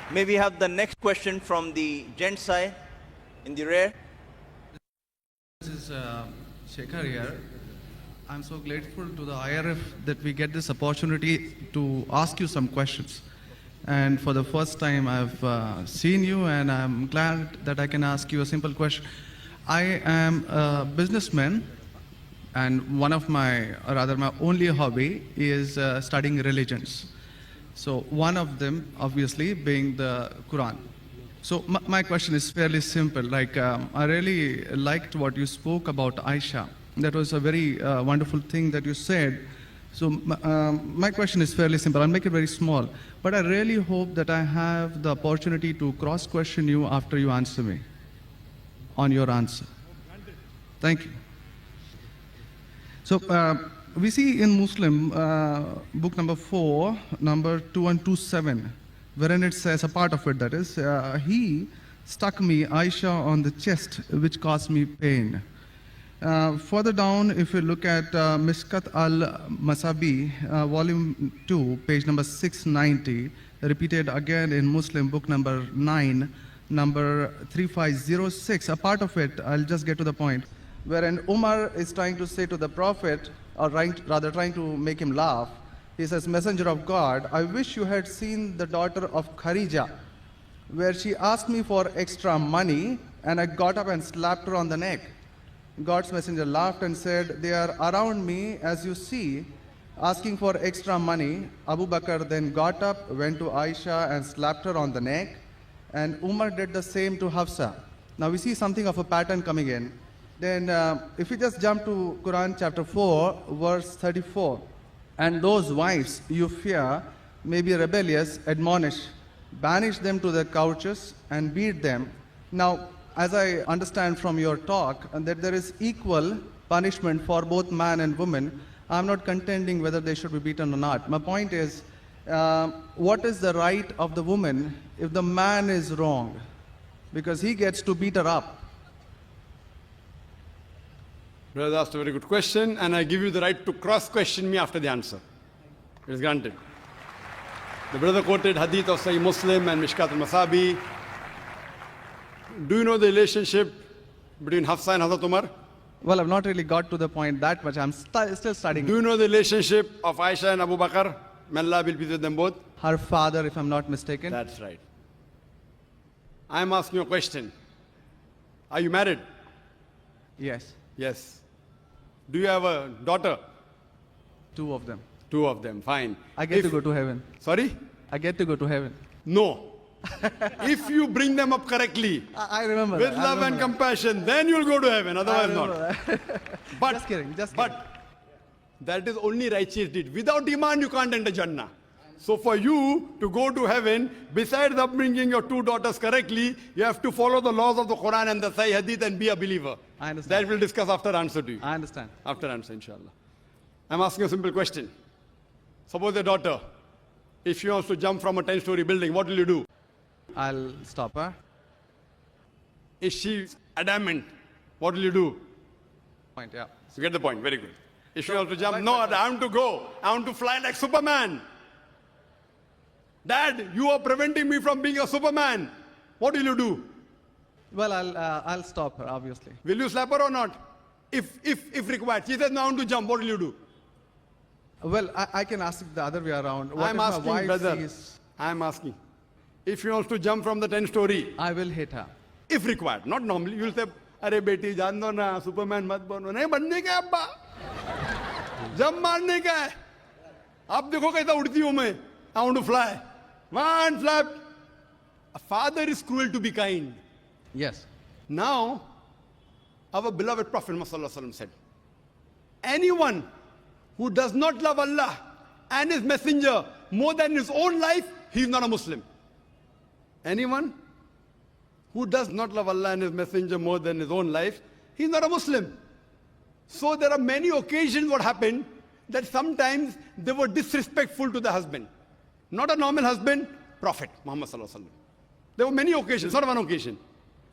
May we have the next question from the gent side in the rear? This is Shekhar here. I'm so grateful to the IRF that we get this opportunity to ask you some questions. And for the first time, I've seen you, and I'm glad that I can ask you a simple question. I am a businessman, and one of my only hobby is studying religions. So one of them, obviously, being the Quran. So my question is fairly simple. I really liked what you spoke about Aisha. That was a very wonderful thing that you said. So my question is fairly simple. I'll make it very small. But I really hope that I have the opportunity to cross-question you after you answer me on your answer. Thank you. So we see in Muslim, book number 4, number 2127, wherein it says, a part of it that is, he stuck me, Aisha, on the chest, which caused me pain. Further down, if you look at Mishkat al-Masabi, volume 2, page number 690, repeated again in Muslim, book number 9, number 3506, a part of it, I'll just get to the point, wherein Umar is trying to say to the Prophet, or rather trying to make him laugh. He says, Messenger of God, I wish you had seen the daughter of Khadija, where she asked me for extra money, and I got up and slapped her on the neck. God's messenger laughed and said, they are around me, as you see, asking for extra money. Abu Bakr then got up, went to Aisha and slapped her on the neck, and Umar did the same to Hafsa. Now we see something of a pattern coming in. Then if we just jump to Quran chapter 4, verse 34, and those wives you fear may be rebellious, admonish, banish them to their couches and beat them. Now, as I understand from your talk, that there is equal punishment for both man and woman. I'm not contending whether they should be beaten or not. My point is, what is the right of the woman if the man is wrong? Because he gets to beat her up. Brother asked a very good question, and I give you the right to cross-question me after the answer. It is granted. The brother quoted hadith of Sahih Muslim and Mishkat al-Masabi. Do you know the relationship between Hafsa and Hazrat Umar? Well, I've not really got to the point that much. I'm still studying. Do you know the relationship of Aisha and Abu Bakr? May Allah be pleased with them both. Her father, if I'm not mistaken. That's right. I'm asking you a question. Are you married? Yes. Yes. Do you have a daughter? 2 of them. 2 of them, fine. I get to go to heaven. Sorry? I get to go to heaven. No. If you bring them up correctly, I remember with that. love and compassion, then you'll go to heaven, otherwise not. But, just kidding. But that is only righteous deed. Without iman, you can't enter Jannah. So for you to go to heaven, besides upbringing your 2 daughters correctly, you have to follow the laws of the Quran and the Sahih Hadith and be a believer. I understand. That we'll discuss after answer to you. I understand. After answer, inshallah. I'm asking a simple question. Suppose your daughter, if she wants to jump from a 10-story building, what will you do? I'll stop her. Is she adamant? What will you do? Point, yeah. You get the point, very good. If she wants to jump, no, I want to go. I want to fly like Superman. Dad, you are preventing me from being a Superman. What will you do? Well, I'll stop her, obviously. Will you slap her or not? If required. She says, no, I want to jump. What will you do? Well, I can ask it the other way around. What I'm if asking, my wife brother. sees... I'm asking. If she wants to jump from the 10-story. I will hit her. If required. Not normally. You will say, Arey beti, jaan do na, Superman mat bano. Nahi banne ka abba. Jump marne ka hai. Ab dekho kaisa udti hu main. I want to fly. One flap. A father is cruel to be kind. Yes. Now, our beloved Prophet Muhammad said, anyone who does not love Allah and His Messenger more than his own life, he is not a Muslim. Anyone who does not love Allah and His Messenger more than his own life, he is not a Muslim. So there are many occasions what happened that sometimes they were disrespectful to the husband. Not a normal husband, Prophet Muhammad sallallahu alaihi wasallam. There were many occasions, not one occasion.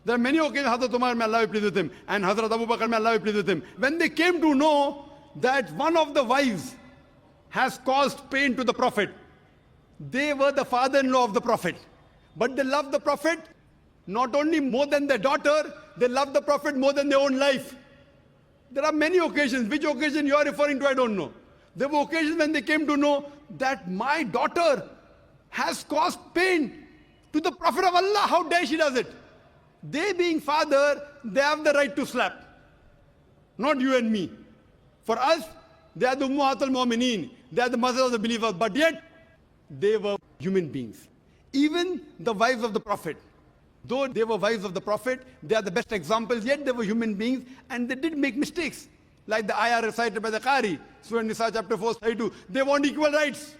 There are many occasions, Hazrat Umar, may Allah be pleased with him, and Hazrat Abu Bakr, may Allah be pleased with him. When they came to know that one of the wives has caused pain to the Prophet, they were the father-in-law of the Prophet. But they love the Prophet not only more than their daughter, they love the Prophet more than their own life. There are many occasions. Which occasion you are referring to, I don't know. There were occasions when they came to know that my daughter has caused pain to the Prophet of Allah. How dare she does it? They being father, they have the right to slap. Not you and me. For us, they are the Ummahatul Mu'mineen. They are the mothers of the believers. But yet, they were human beings. Even the wives of the Prophet. Though they were wives of the Prophet, they are the best examples, yet they were human beings and they did make mistakes. Like the ayah recited by the Qari, Surah Nisa chapter 4, 32. They want equal rights.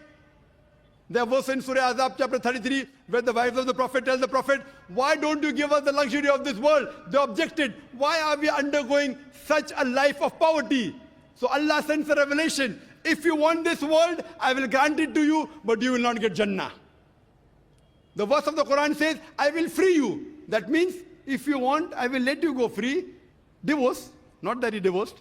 There was in Surah Azab chapter 33, where the wives of the Prophet tell the Prophet, why don't you give us the luxury of this world? They objected, why are we undergoing such a life of poverty? So Allah sends a revelation. If you want this world, I will grant it to you, but you will not get Jannah. The verse of the Quran says, I will free you. That means, if you want, I will let you go free. Divorce, not that he divorced.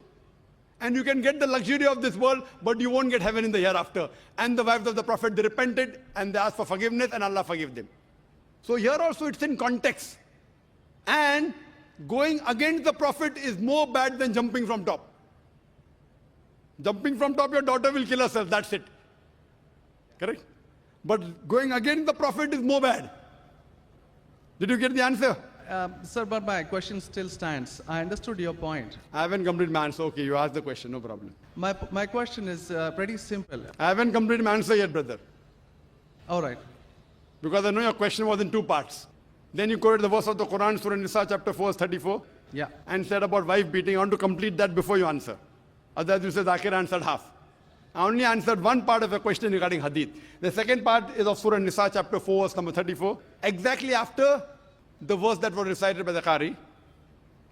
And you can get the luxury of this world, but you won't get heaven in the hereafter. And the wives of the Prophet, they repented and they asked for forgiveness and Allah forgave them. So here also it's in context. And going against the Prophet is more bad than jumping from top. Jumping from top, your daughter will kill herself, that's it. Correct? But going against the Prophet is more bad. Did you get the answer? Sir, but my question still stands. I understood your point. I haven't completed my answer. Okay, you asked the question, no problem. My question is pretty simple. I haven't completed my answer yet, brother. All right. Because I know your question was in two parts. Then you quoted the verse of the Quran, Surah Nisa, chapter 4, 34. Yeah. And said about wife beating. I want to complete that before you answer. Otherwise, you said Zakir answered half. I only answered one part of the question regarding hadith. The second part is of Surah Nisa, chapter 4, verse number 34. Exactly after the verse that was recited by the Qari.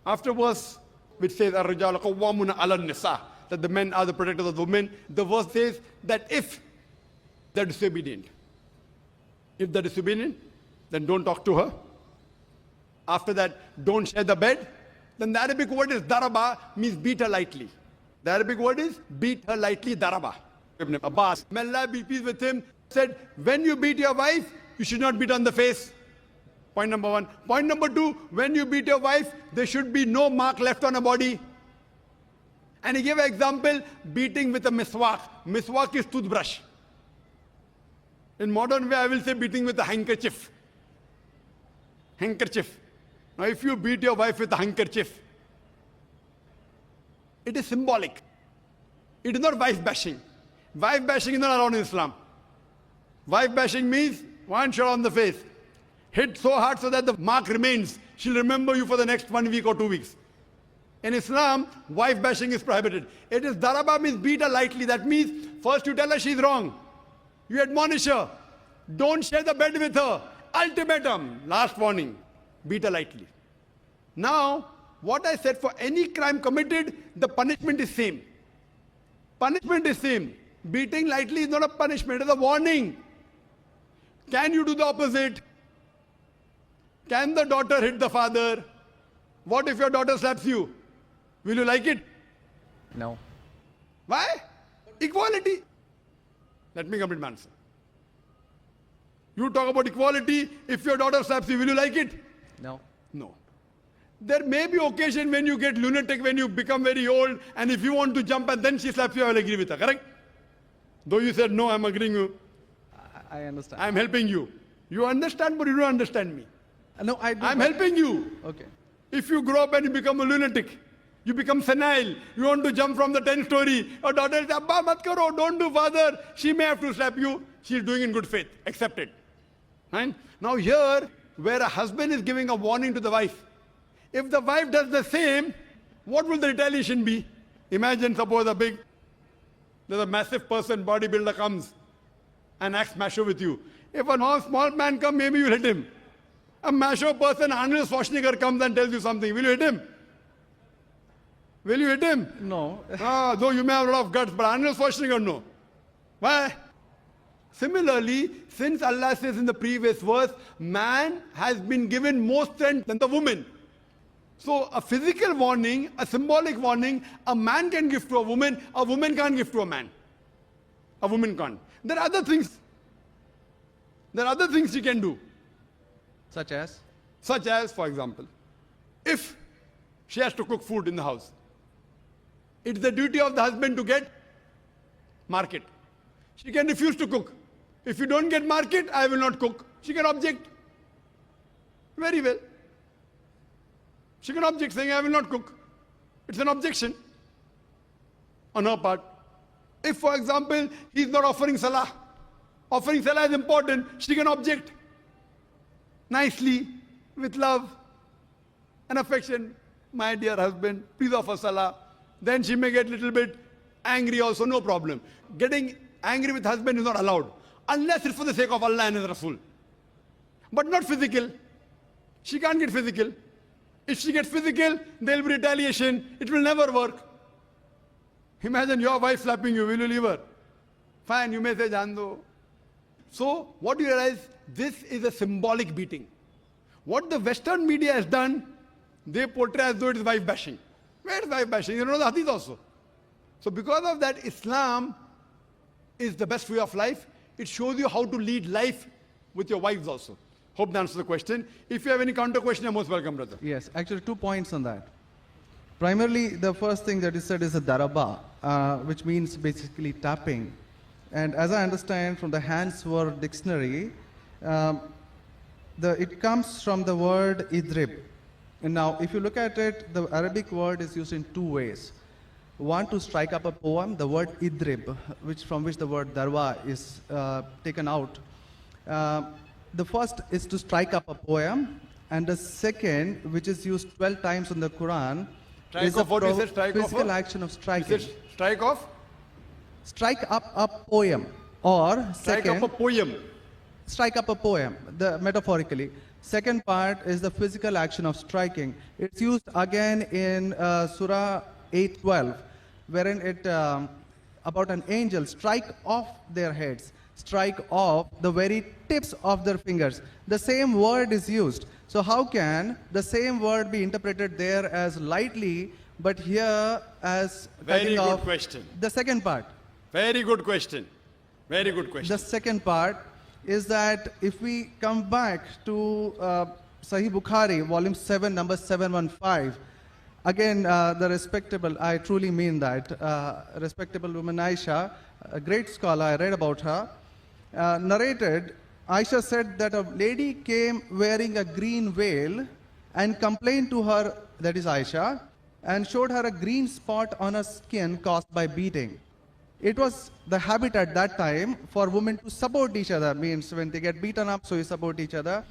After verse which says, Ar-Rijalu Qawwamuna 'ala an-Nisa, that the men are the protectors of the women. The verse says that if they're disobedient, then don't talk to her. After that, don't share the bed. Then the Arabic word is daraba, means beat her lightly. The Arabic word is beat her lightly, daraba. Ibn Abbas, may Allah be pleased with him, said, when you beat your wife, you should not beat on the face. Point number one. Point number two, when you beat your wife, there should be no mark left on her body. And he gave an example, beating with a miswak. Miswak is toothbrush. In modern way, I will say beating with a handkerchief. Handkerchief. Now, if you beat your wife with a handkerchief, it is symbolic. It is not wife bashing. Wife bashing is not allowed in Islam. Wife bashing means one shot on the face. Hit so hard so that the mark remains. She'll remember you for the next 1 week or 2 weeks. In Islam, wife bashing is prohibited. It is daraba, means beat her lightly. That means first you tell her she's wrong. You admonish her. Don't share the bed with her. Ultimatum. Last warning. Beat her lightly. Now, what I said, for any crime committed, the punishment is same. Punishment is same. Beating lightly is not a punishment, it is a warning. Can you do the opposite? Can the daughter hit the father? What if your daughter slaps you? Will you like it? No. Why? Equality. Let me complete my answer. You talk about equality. If your daughter slaps you, will you like it? No. No. There may be occasion when you get lunatic, when you become very old, and if you want to jump and then she slaps you, I will agree with her, correct? Though you said, no, I'm agreeing with you. I understand. I'm helping you. You understand, but you don't understand me. No, I do. I'm helping you. Okay. If you grow up and you become a lunatic, you become senile, you want to jump from the 10th story, your daughter says, Abba, mat karo, don't do, father. She may have to slap you. She's doing in good faith. Accept it. Right? Now here, where a husband is giving a warning to the wife, if the wife does the same, what will the retaliation be? Imagine, suppose there's a massive person, bodybuilder comes and acts macho with you. If a small man comes, maybe you'll hit him. A macho person, Arnold Schwarzenegger, comes and tells you something. Will you hit him? Will you hit him? No. Though you may have a lot of guts, but Arnold Schwarzenegger, no. Why? Similarly, since Allah says in the previous verse, man has been given more strength than the woman. So a physical warning, a symbolic warning, a man can give to a woman can't give to a man. A woman can't. There are other things. There are other things she can do. Such as? Such as, for example, if she has to cook food in the house, it's the duty of the husband to get market. She can refuse to cook. If you don't get market, I will not cook. She can object. Very well. She can object saying, I will not cook. It's an objection on her part. If, for example, he is not offering salah is important, she can object nicely, with love and affection. My dear husband, please offer salah. Then she may get a little bit angry also, no problem. Getting angry with husband is not allowed, unless it's for the sake of Allah and His Rasul. But not physical. She can't get physical. If she gets physical, there will be retaliation. It will never work. Imagine your wife slapping you. Will you leave her? Fine, you may say, Jando. So, what do you realize? This is a symbolic beating. What the Western media has done, they portray as though it is wife bashing. Where is wife bashing? You know the hadith also. So, because of that, Islam is the best way of life. It shows you how to lead life with your wives also. Hope that answers the question. If you have any counter question, you're most welcome, brother. Yes, actually 2 points on that. Primarily, the first thing that you said is a daraba, which means basically tapping. And as I understand from the Hand's Word Dictionary, it comes from the word idrib. And now, if you look at it, the Arabic word is used in 2 ways. One, to strike up a poem, the word idrib, from which the word darwa is taken out. The first is to strike up a poem, and the second, which is used 12 times in the Quran, is a physical action of striking. Is it strike off? Strike up a poem, or Strike second, up a poem. strike up a poem, metaphorically. Second part is the physical action of striking. It's used again in Surah 8:12, wherein it about an angel strike off their heads, strike off the very tips of their fingers. The same word is used. So how can the same word be interpreted there as lightly, but here as Very cutting good off question. the second part? Very good question. Very good question. The second part is that if we come back to Sahih Bukhari, volume 7, number 715, again, the respectable, I truly mean that, respectable woman Aisha, a great scholar, I read about her, narrated, Aisha said that a lady came wearing a green veil and complained to her, that is Aisha, and showed her a green spot on her skin caused by beating. It was the habit at that time for women to support each other, means when they get beaten up, so you support each other.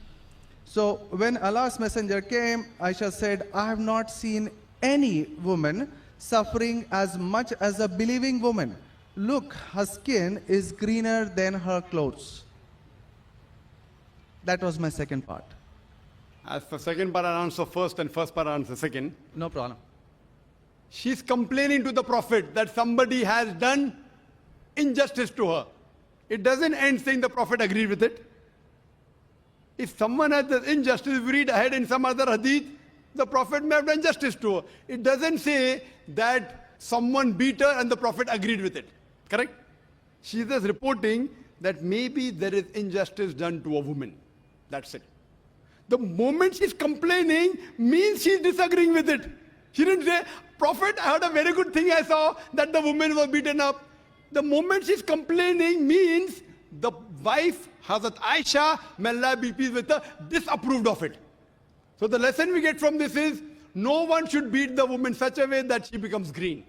So when Allah's messenger came, Aisha said, I have not seen any woman suffering as much as a believing woman. Look, her skin is greener than her clothes. That was my second part. As for second part, I answer first, and first part, I answer second. No problem. She's complaining to the Prophet that somebody has done injustice to her. It doesn't end saying the Prophet agreed with it. If someone has done injustice, if we read ahead in some other hadith, the Prophet may have done justice to her. It doesn't say that someone beat her and the Prophet agreed with it. Correct? She's just reporting that maybe there is injustice done to a woman. That's it. The moment she's complaining means she's disagreeing with it. She didn't say, Prophet, I heard a very good thing I saw, that the woman was beaten up. The moment she's complaining means the wife, Hazrat Aisha, may Allah be pleased with her, disapproved of it. So the lesson we get from this is, no one should beat the woman such a way that she becomes green.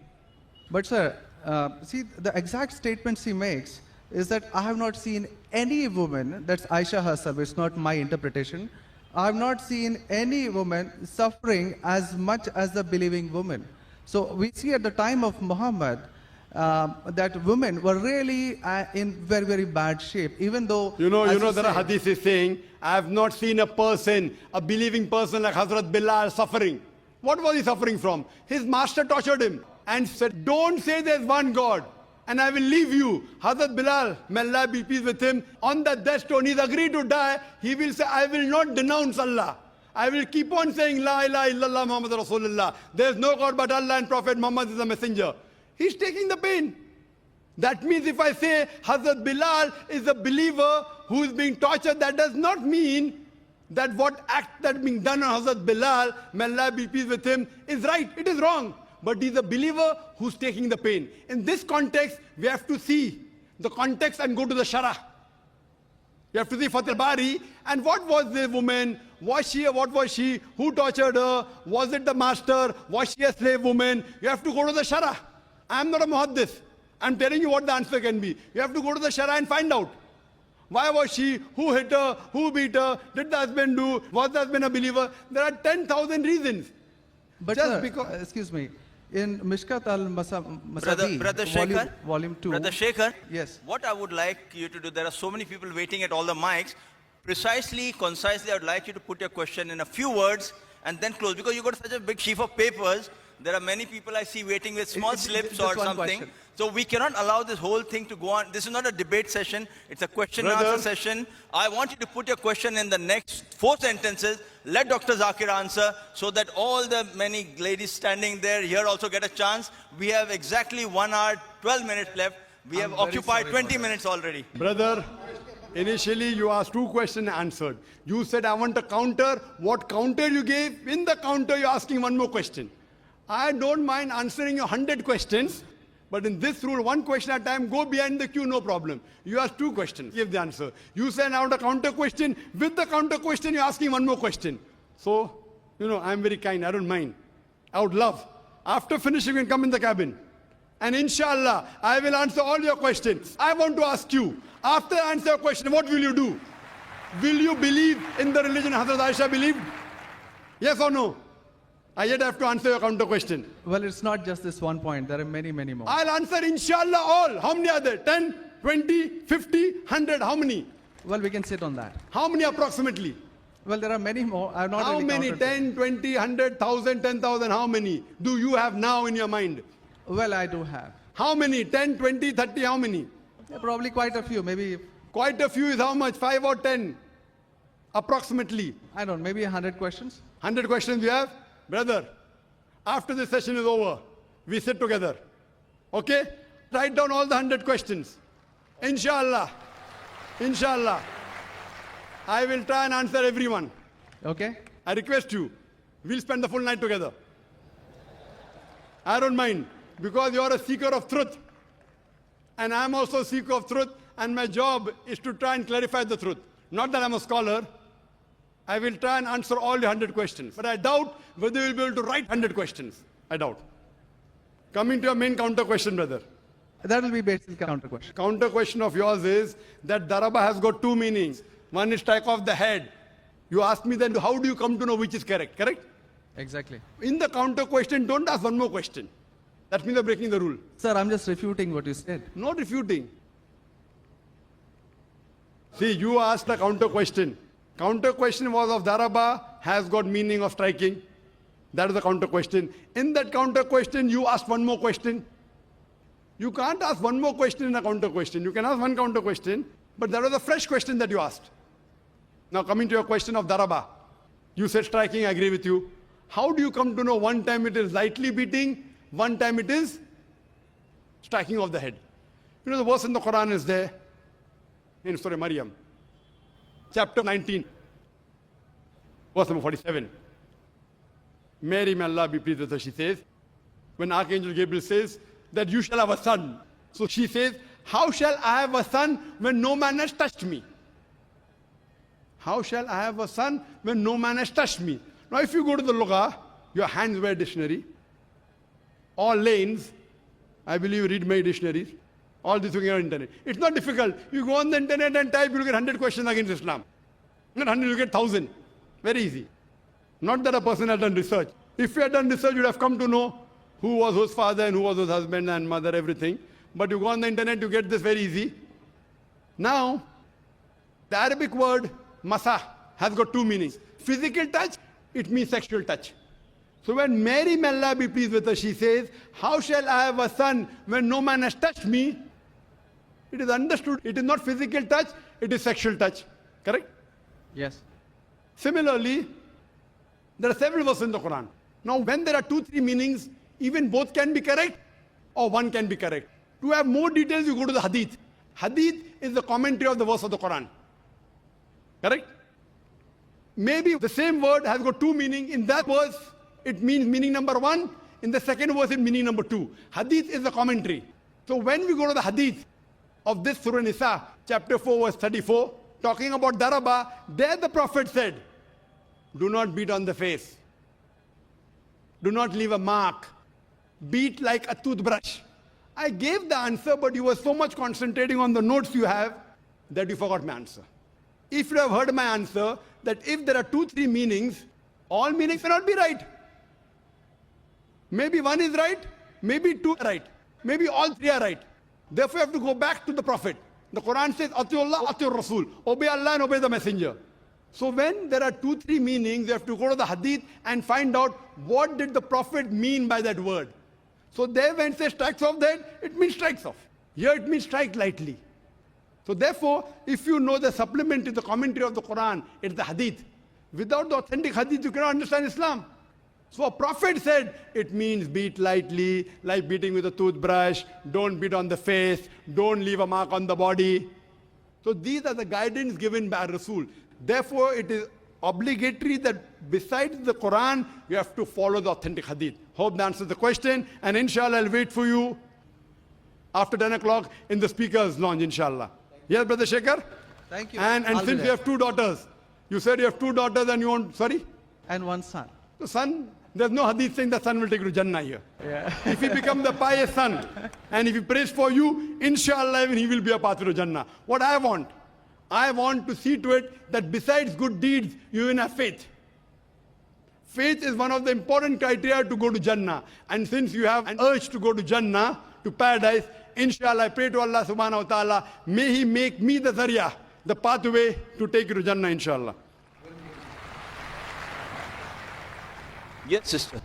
But sir, see, the exact statements he makes is that I have not seen any woman, that's Aisha herself, it's not my interpretation, I have not seen any woman suffering as much as the believing woman. So we see at the time of Muhammad that women were really in very, very bad shape, even though... You know there are hadiths saying, I have not seen a person, a believing person like Hazrat Bilal suffering. What was he suffering from? His master tortured him and said, don't say there's one God and I will leave you. Hazrat Bilal, may Allah be pleased with him, on the death stone, he's agreed to die. He will say, I will not denounce Allah. I will keep on saying, La ilaha illallah Muhammad Rasulullah. There is no God but Allah and Prophet Muhammad is a messenger. He's taking the pain. That means if I say Hazrat Bilal is a believer who is being tortured, that does not mean that what act that being done on Hazrat Bilal, may Allah be pleased with him, is right. It is wrong. But he's a believer who's taking the pain. In this context, we have to see the context and go to the Shara. You have to see Fath al-Bari. And what was the woman? What was she? Who tortured her? Was it the master? Was she a slave woman? You have to go to the Shara. I'm not a muhaddith. I'm telling you what the answer can be. You have to go to the Shara and find out. Why was she? Who hit her? Who beat her? Did the husband do? Was the husband a believer? There are 10,000 reasons. But Just because... excuse me, in Mishkat al-Masadi, Brother Shekhar, volume 2. Brother Shekhar, Yes. what I would like you to do, there are so many people waiting at all the mics. Precisely, concisely, I would like you to put your question in a few words and then close. Because you got such a big sheaf of papers, there are many people I see waiting with small slips just or one something. question. So we cannot allow this whole thing to go on. This is not a debate session. It's a question and answer session. I want you to put your question in the next 4 sentences. Let Dr. Zakir answer so that all the many ladies standing there here also get a chance. We have exactly 1 hour, 12 minutes left. We have occupied 20 minutes already. Brother, initially you asked 2 questions and answered. You said, I want a counter. What counter you gave? In the counter, you're asking 1 more question. I don't mind answering your 100 questions. But in this rule, 1 question at a time, go behind the queue, no problem. You ask 2 questions, give the answer. You send out a counter question. With the counter question, you're asking 1 more question. So, I'm very kind, I don't mind. I would love. After finishing, you can come in the cabin. And inshallah, I will answer all your questions. I want to ask you, after I answer your question, what will you do? Will you believe in the religion Hazrat Aisha believed? Yes or no? I yet have to answer your counter question. Well, it's not just this 1 point. There are many, many more. I'll answer inshallah all. How many are there? 10, 20, 50, 100? How many? Well, we can sit on that. How many approximately? Well, there are many more. I have not How really many? counted 10, 20, 100, 1,000, 10,000? How many do you have now in your mind? them. Well, I do have. How many? 10, 20, 30? How many? Yeah, probably quite a few. Maybe, Quite a few is how much? 5 or 10? Approximately. I don't know, maybe 100 questions. 100 questions you have? Brother, after this session is over, we sit together. Okay? Write down all the 100 questions. Inshallah. Inshallah. I will try and answer everyone. Okay? I request you, we'll spend the full night together. I don't mind, because you're a seeker of truth. And I'm also a seeker of truth, and my job is to try and clarify the truth. Not that I'm a scholar. I will try and answer all the 100 questions. But I doubt whether you'll be able to write 100 questions. I doubt. Coming to your main counter question, brother. That will be basic counter question. Counter question of yours is that daraba has got 2 meanings. One is strike off the head. You ask me then, how do you come to know which is correct? Correct? Exactly. In the counter question, don't ask 1 more question. That means you're breaking the rule. Sir, I'm just refuting what you said. Not refuting. See, you asked a counter question. Counter question was of daraba has got meaning of striking. That is the counter question. In that counter question, you asked 1 more question. You can't ask 1 more question in a counter question. You can ask 1 counter question, but that was a fresh question that you asked. Now coming to your question of daraba. You said striking, I agree with you. How do you come to know 1 time it is lightly beating, 1 time it is striking of the head? The verse in the Quran is there, in Surah Maryam, chapter 19, verse number 47. Mary, may Allah be pleased with her, she says, when Archangel Gabriel says that you shall have a son. So she says, how shall I have a son when no man has touched me? How shall I have a son when no man has touched me? Now if you go to the Lugha, your hands wear dictionary, all lanes, I believe you read my dictionaries, all this you get on the internet. It's not difficult. You go on the internet and type, you'll get 100 questions against Islam. Not 100, you'll get 1,000. Very easy. Not that a person has done research. If you had done research, you'd have come to know who was whose father and who was whose husband and mother, everything. But you go on the internet, you get this very easy. Now, the Arabic word masa has got 2 meanings. Physical touch, it means sexual touch. So when Mary, may Allah be pleased with her, she says, how shall I have a son when no man has touched me? It is understood. It is not physical touch, it is sexual touch. Correct? Yes. Similarly, there are several verses in the Quran. Now, when there are 2, 3 meanings, even both can be correct or 1 can be correct. To have more details, you go to the Hadith. Hadith is the commentary of the verse of the Quran. Correct? maybe the same word has got two meanings. In that verse, it means meaning number one. In the second verse, it meaning number two. Hadith is the commentary. So when we go to the hadith of this Surah Nisa, chapter 4, verse 34, talking about daraba, there the Prophet said, do not beat on the face. Do not leave a mark. Beat like a toothbrush. I gave the answer, but you were so much concentrating on the notes you have that you forgot my answer. If you have heard my answer, that if there are 2-3 meanings, all meanings may not be right. Maybe one is right, maybe two are right, maybe all three are right. Therefore, you have to go back to the Prophet. The Quran says, Atiullah, Atiur Rasul. Obey Allah and obey the Messenger. So when there are 2-3 meanings, you have to go to the hadith and find out what did the Prophet mean by that word. So there when it says strikes off that, it means strikes off. Here it means strike lightly. So therefore, if you know the supplement to the commentary of the Quran, it's the hadith. Without the authentic hadith, you cannot understand Islam. So a prophet said, it means beat lightly, like beating with a toothbrush, don't beat on the face, don't leave a mark on the body. So these are the guidance given by Rasul. Therefore, it is obligatory that besides the Quran, you have to follow the authentic hadith. Hope that answers the question. And inshallah, I'll wait for you after 10 o'clock in the speaker's lounge, inshallah. Yes, Brother Shekhar? Thank you. And I'll be since there. you have 2 daughters, you said you have 2 daughters and you want, sorry? And one son. The son, there's no hadith saying the son will take you to Jannah here. Yeah. If he becomes the pious son, and if he prays for you, inshallah, even he will be a path to Jannah. What I want to see to it that besides good deeds, you even have faith. Faith is one of the important criteria to go to Jannah. And since you have an urge to go to Jannah, to paradise, inshallah, I pray to Allah subhanahu wa ta'ala, may He make me the zarya, the pathway to take you to Jannah, inshallah. Yes, sister.